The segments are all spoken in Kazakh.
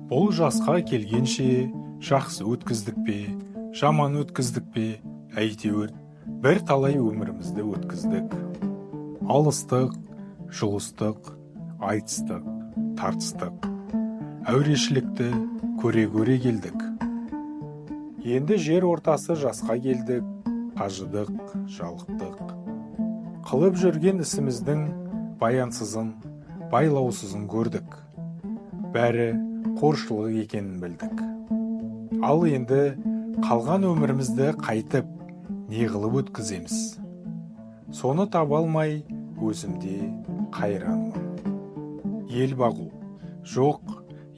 Бұл жасқа келгенше жақсы өткіздік пе, жаман өткіздік пе, әйтеуір бір талай өмірімізді өткіздік. Алыстық, жұлыстық, айтыстық, тартыстық, әурешілікті көре-көре келдік. Енді жер ортасы жасқа келдік, қажыдық, жалықтық. Қылып жүрген ісіміздің баянсызын, байлаусызын көрдік. Бәрі қоршылық екенін білдік. Ал енді қалған өмірімізді қайтып не қылып өткіземіз? Соны таба алмай өзімде қайранмын. Ел бағу жоқ,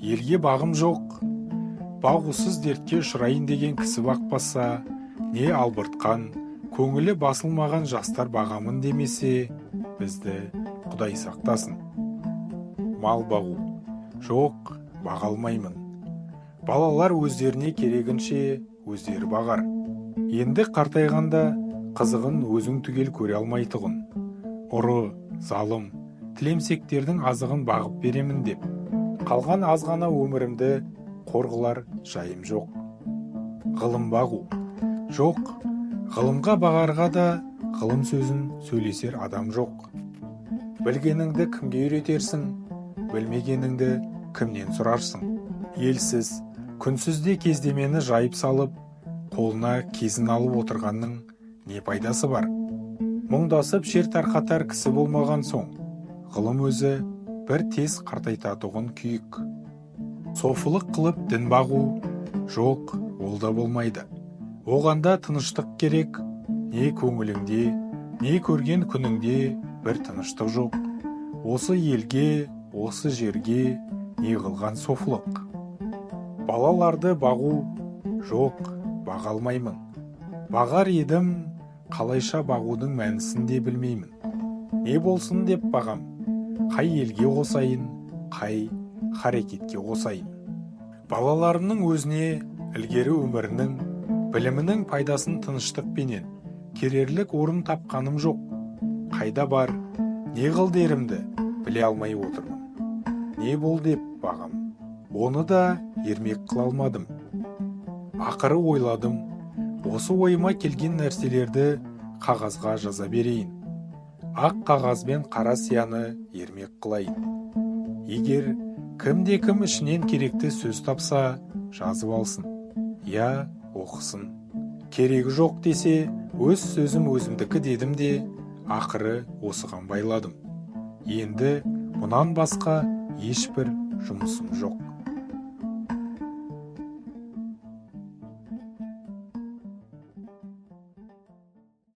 елге бағым жоқ. Бағусыз дертке ұшырайын деген кісі бақпаса, не албыртқан, көңілі басылмаған жастар бағамын демесе, бізді Құдай сақтасын. Мал бағу жоқ, баға алмаймын. Балалар өздеріне керегінше өздері бағар. Енді қартайғанда қызығын өзің түгел көре алмайтұғын. Ұры, залым, тілемсектердің азығын бағып беремін деп, қалған азғана өмірімді қорғылар жайым жоқ. Ғылым бағу жоқ, ғылымға бағарға да ғылым сөзін сөйлесер адам жоқ. Білгеніңді кімге үйретерсің, білмегеніңді кімнен сұрарсың? Елсіз, күнсізде кездемені жайып салып, қолына кезін алып отырғанның не пайдасы бар? Мұңдасып шер тарқатар кісі болмаған соң, ғылым өзі бір тез қартайтатұғын күйік. Софылық қылып дін бағу жоқ, ол да болмайды. Оғанда тыныштық керек, не көңіліңде, не көрген күніңде бір тыныштық жоқ. Осы елге, осы жерге не қылған софылық? Балаларды бағу жоқ, баға алмаймын. Бағар едім, қалайша бағудың мәнісін де білмеймін. Не болсын деп бағам, қай елге қосайын, қай харекетке қосайын. Балаларымның өзіне ілгері өмірінің, білімінің пайдасын тыныштықпенен керерлік орын тапқаным жоқ. Қайда бар, не қыл дерімді біле алмай отырмын. Не бол деп бағам, оны да ермек қыла алмадым. Ақыры ойладым, осы ойыма келген нәрселерді қағазға жаза берейін. Ақ қағазбен қара сияны ермек қылайын. Егер кімде-кім ішінен керекті сөз тапса, жазып алсын. Я оқысын. Керегі жоқ десе, өз сөзім өзімдікі дедім де, ақыры осыған байладым. Енді мұнан басқа ешбір жұмысым жоқ.